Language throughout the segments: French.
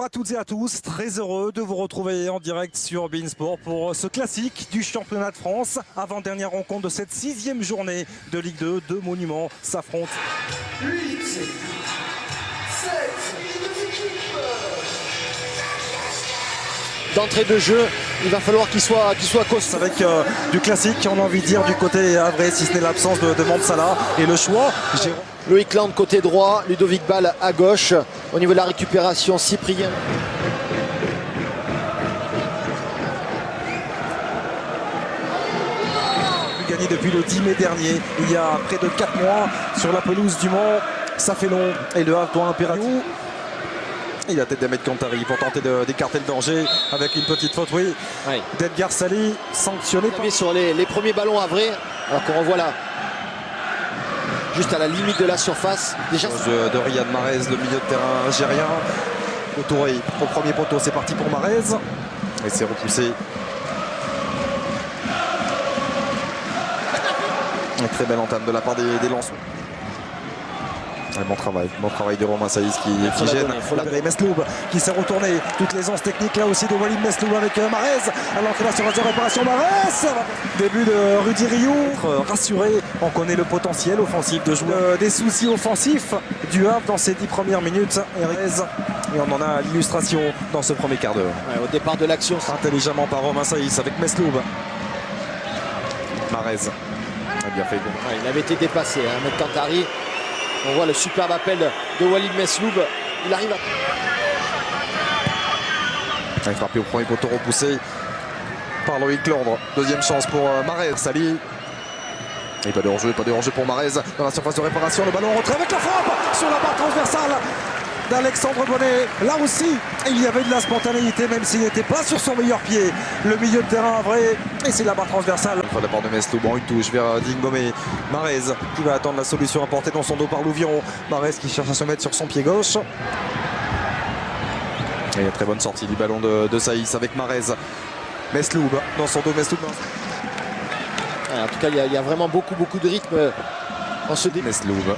à toutes et à tous, très heureux de vous retrouver en direct sur beIN Sport pour ce classique du championnat de France. Avant-dernière rencontre de cette 6e journée de Ligue 2, deux monuments s'affrontent. 8, 7, les deux équipes. D'entrée de jeu, il va falloir qu'il soit costaud. Avec du classique, on a envie de dire, du côté Havrais, si ce n'est l'absence de Mansala et le choix. Loïc Land côté droit, Ludovic Ball à gauche. Au niveau de la récupération, Cyprien. Gagné depuis le 10 mai dernier, il y a près de 4 mois, sur la pelouse du Mans. Ça fait long et le Havre doit impératif. Il a tête d'Ahmed Kantari pour tenter d'écarter le danger avec une petite faute, oui. D'Edgar Sali, sanctionné. Sur les premiers ballons havrais, alors qu'on revoit là, juste à la limite de la surface. Déjà de Riyad Mahrez, le milieu de terrain algérien. Autouré au premier poteau, c'est parti pour Mahrez. Et c'est repoussé. Une très belle entame de la part des lanceurs. Bon travail de Romain Saïs qui gêne. Mesloub qui s'est retourné. Toutes les anses techniques là aussi de Walid Mesloub avec Mahrez. À l'entrée de la surface de réparation, Mahrez. Début de Rudy Rioux. Rassuré, on connaît le potentiel offensif de jouer. Des soucis offensifs du Havre dans ces 10 premières minutes. Et on en a l'illustration dans ce premier quart d'heure. Au départ de l'action. Intelligemment par Romain Saïs avec Mesloub. Mahrez a bien fait. Il avait été dépassé, Ahmed Kantari. On voit le superbe appel de Walid Mesloub. Il arrive à... Il a frappé au premier poteau repoussé par Loïc Landre. Deuxième chance pour Mahrez. Sali. Et pas de hors-jeu pour Mahrez dans la surface de réparation. Le ballon en retrait avec la frappe sur la barre transversale d'Alexandre Bonnet. Là aussi, il y avait de la spontanéité, même s'il n'était pas sur son meilleur pied. Le milieu de terrain vrai, et c'est la barre transversale. Une fois de la part de Mesloub, une touche vers Dingomé. Mahrez qui va attendre la solution apportée dans son dos par Louvion. Mahrez qui cherche à se mettre sur son pied gauche. Et une très bonne sortie du ballon de Saïs avec Mahrez. Mesloub dans son dos, Mesloub. En tout cas, il y a vraiment beaucoup de rythme en ce début. Mesloub.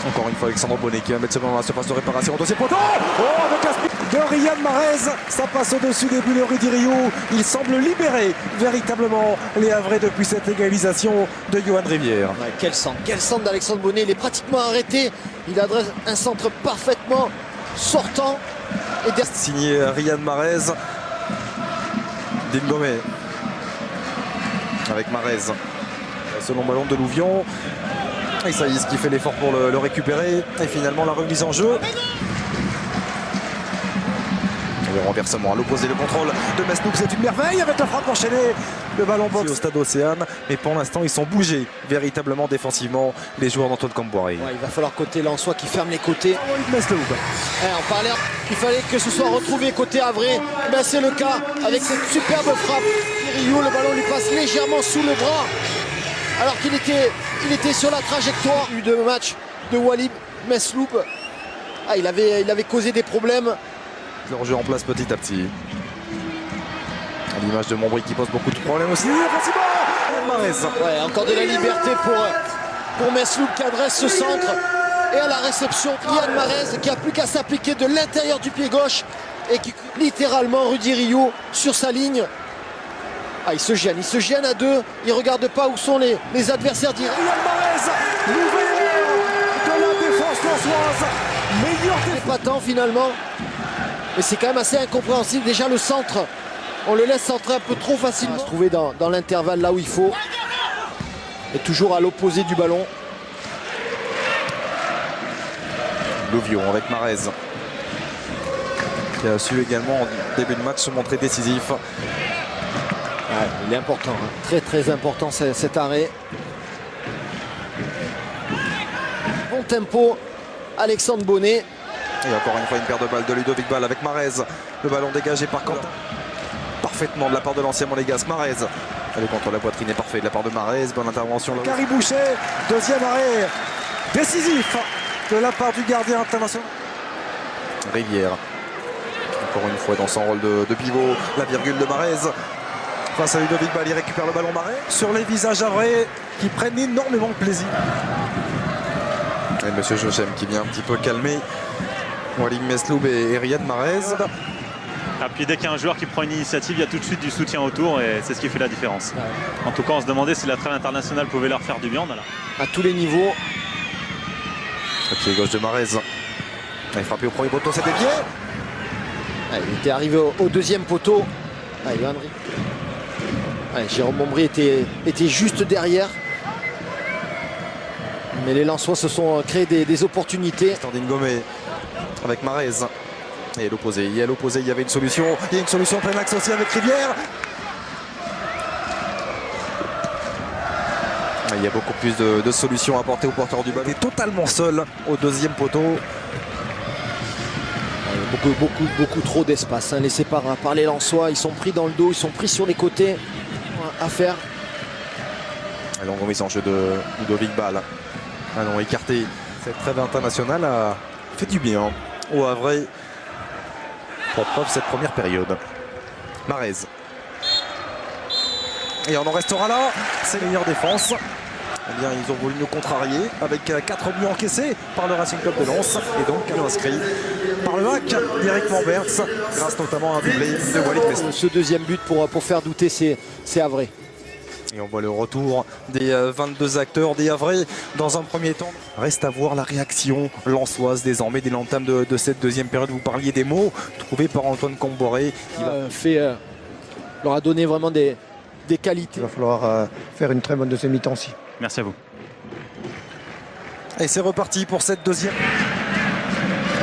Encore une fois, Alexandre Bonnet qui va mettre ce ballon dans la surface de réparation. Deuxième poteau. Oh, avec un speed de Riyad Mahrez. Ça passe au-dessus des buts de Rudy Rioux. Il semble libérer véritablement les Havrais depuis cette égalisation de Johan Rivière. Quel centre d'Alexandre Bonnet. Il est pratiquement arrêté. Il adresse un centre parfaitement sortant. Et signé Riyad Mahrez. Dingomé. Avec Mahrez. Selon ballon de Louvion. Et Saïs qui fait l'effort pour le récupérer. Et finalement la remise en jeu. Et le renversement à l'opposé, le contrôle de Mesloub, c'est une merveille avec la frappe enchaînée. Le ballon boxe au stade Océane. Mais pour l'instant, ils sont bougés véritablement défensivement, les joueurs d'Antoine Camboiré. Il va falloir côté Lensois qui ferme les côtés. Mesloub. On parlait qu'il fallait que ce soit retrouvé côté havrais. Ben, c'est le cas avec cette superbe frappe. Rioux, le ballon lui passe légèrement sous le bras. Alors qu'il était sur la trajectoire de match de Walid Mesloub. Il avait causé des problèmes. Le jeu en place petit à petit. À l'image de Montbry qui pose beaucoup de problèmes aussi. Encore de la liberté pour Mesloub qui adresse ce centre. Et à la réception, Riyad Mahrez qui a plus qu'à s'appliquer de l'intérieur du pied gauche. Et qui littéralement Rudy Rioux sur sa ligne. Il se gêne à deux, il ne regarde pas où sont les adversaires directs. Riyad Mahrez, nouvelle de la défense lançoise, meilleur épatant finalement, mais c'est quand même assez incompréhensible. Déjà le centre, on le laisse centrer un peu trop facilement. Se trouver dans l'intervalle là où il faut, et toujours à l'opposé du ballon. Louvion avec Mahrez, qui a su également en début de match se montrer décisif. Il est important, très important cet arrêt. Bon tempo, Alexandre Bonnet. Et encore une fois une paire de balles de Ludovic Ball avec Mahrez. Le ballon dégagé par Quentin. Parfaitement de la part de l'ancien monégasque Mahrez. Le contre la poitrine est parfait de la part de Mahrez. Bonne intervention. Carrie Boucher, deuxième arrêt décisif de la part du gardien international. Rivière. Encore une fois dans son rôle de pivot. La virgule de Mahrez. Face à Ludovic Ball, il récupère le ballon Mahrez. Sur les visages havrais qui prennent énormément de plaisir. Et Monsieur Jochem qui vient un petit peu calmer Walid Mesloub et Riyad Mahrez. Et puis dès qu'il y a un joueur qui prend une initiative, il y a tout de suite du soutien autour et c'est ce qui fait la différence. En tout cas, on se demandait si la trêve internationale pouvait leur faire du bien. Voilà. À tous les niveaux. Le pied gauche de Mahrez. Il est frappé au premier poteau, c'est dévié. Il était arrivé au deuxième poteau. Jérôme Mombry était juste derrière. Mais les Lensois se sont créés des opportunités. Standing Gomé avec Mahrez. Et l'opposé, il y a l'opposé, il y avait une solution. Il y a une solution plein axe aussi avec Rivière. Il y a beaucoup plus de solutions à apporter au porteur du ballon. Il est totalement seul au deuxième poteau. Beaucoup trop d'espace laissé par les Lensois. Ils sont pris dans le dos, ils sont pris sur les côtés. À faire. Et longue remise en jeu de Ludovic Ball. Ah non, écarté. Cette trêve internationale a fait du bien au Havre pour preuve cette première période. Mahrez. Et on en restera là. C'est la meilleure défense. Eh bien, ils ont voulu nous contrarier avec 4 buts encaissés par le Racing Club de Lens et donc inscrit par le hack d'Éric Mamberts grâce notamment à un doublé de Walid Mesloub. Ce deuxième but pour faire douter, c'est Havre. Et on voit le retour des 22 acteurs des Havrais dans un premier temps. Reste à voir la réaction lensoise désormais dès l'entame de cette deuxième période. Vous parliez des mots trouvés par Antoine Comboré. Leur a donné vraiment des qualités. Il va falloir faire une très bonne deuxième mi-temps aussi. Merci à vous. Et c'est reparti pour cette deuxième.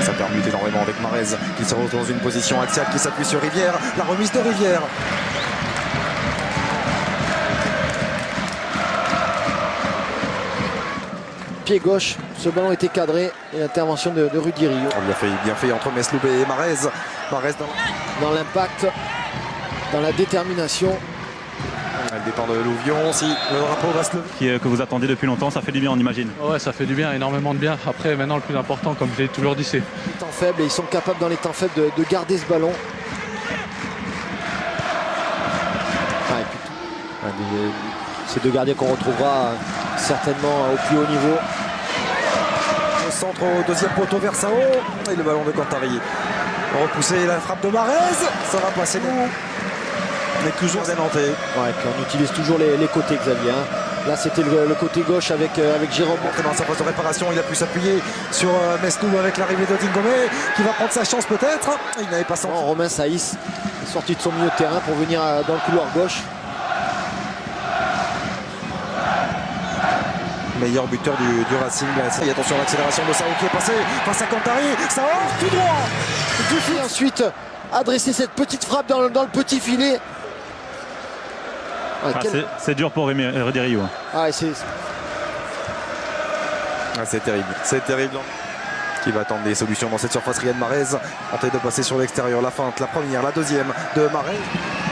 Ça permute énormément avec Mahrez qui se retrouve dans une position axiale qui s'appuie sur Rivière. La remise de Rivière. Pied gauche, ce ballon était cadré et l'intervention de Rudy Rio. Bien fait entre Mesloub et Mahrez. Mahrez dans l'impact, dans la détermination. Le départ de Louvion, si le drapeau va se lever. Que vous attendez depuis longtemps, ça fait du bien, on imagine. Ouais, ça fait du bien, énormément de bien. Après, maintenant, le plus important, comme je l'ai toujours dit, c'est... Les temps faibles, et ils sont capables dans les temps faibles de garder ce ballon. Ces deux gardiens qu'on retrouvera certainement au plus haut niveau. Au centre au deuxième poteau vers Sao. Et le ballon de Cantari. Repoussé la frappe de Mahrez. Ça va passer. On est toujours dénanté. Ouais, puis on utilise toujours les côtés, Xavier. Là, c'était le côté gauche avec Jérôme. Dans sa phase de réparation, il a pu s'appuyer sur Mesloub avec l'arrivée de Dingomé qui va prendre sa chance peut-être. Il n'avait pas senti. Romain Saïs est sorti de son milieu de terrain pour venir dans le couloir gauche. Meilleur buteur du Racing. Et attention à l'accélération de Sao qui est passé face à Cantari. Sao tout droit. Et ensuite adresser cette petite frappe dans le petit filet. C'est dur pour Rudy Rio. C'est terrible. C'est terrible. Qui va attendre des solutions dans cette surface. Riyad Mahrez tente de passer sur l'extérieur. La feinte, la première, la deuxième de Mahrez.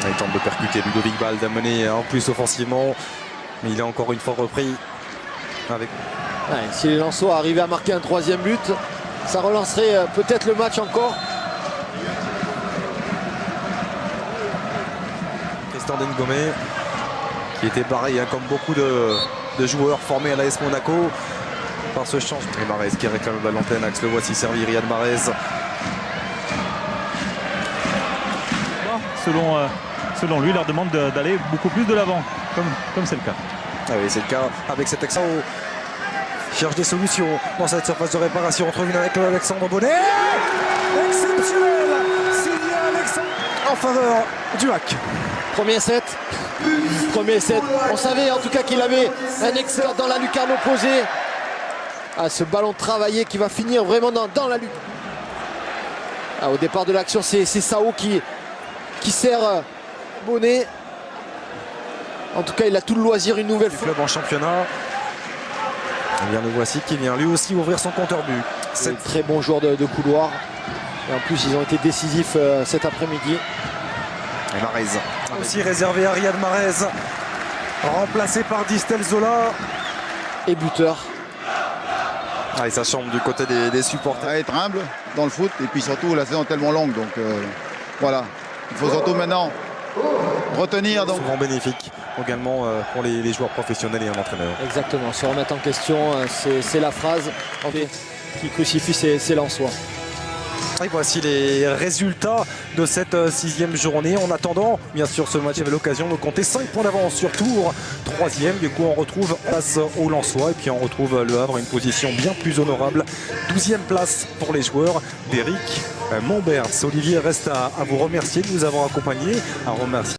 Il tente de percuter Ludovic Ball, d'amener en plus offensivement. Mais il est encore une fois repris. Si les Lensois arrivaient à marquer un troisième but, ça relancerait peut-être le match encore. Tristan Dengomé qui était barré comme beaucoup de joueurs formés à l'AS Monaco par ce changement. Et Mahrez qui réclame le ballon plein axe, le voici servi. Riyad Mahrez. Selon lui, il leur demande d'aller beaucoup plus de l'avant, comme c'est le cas. Ah oui, c'est le cas avec cet Sao. Cherche des solutions dans cette surface de réparation. On retrouve une avec Alexandre Bonnet. Exceptionnel signé Alexandre en faveur du hack. Premier set. On savait en tout cas qu'il avait un expert dans la lucarne opposée. Ce ballon travaillé qui va finir vraiment dans la lucarne. Au départ de l'action, c'est Sao qui sert Bonnet. En tout cas, il a tout le loisir une nouvelle fois. Club en championnat. Et bien le voici qui vient lui aussi ouvrir son compteur but. C'est un très bon joueur de couloir. Et en plus, ils ont été décisifs cet après-midi. Et Mahrez. Aussi réservé à Riyad Mahrez. Remplacé par Distel Zola. Et buteur. Et ça chambre du côté des supporters. Être humble dans le foot. Et puis surtout, la saison est tellement longue. Donc voilà. Il faut surtout maintenant retenir. Donc. Souvent bénéfique également pour les joueurs professionnels et un entraîneur. Exactement, se remettre en question, c'est la phrase qui crucifie ces Lensois. Et voici les résultats de cette 6e journée. En attendant, bien sûr, ce match avait l'occasion de compter 5 points d'avance sur Tours. 3e, du coup, on retrouve face au Lensois. Et puis on retrouve Le Havre à une position bien plus honorable. 12e place pour les joueurs d'Éric Montbert. Olivier, reste à vous remercier de nous avoir accompagnés. À remercier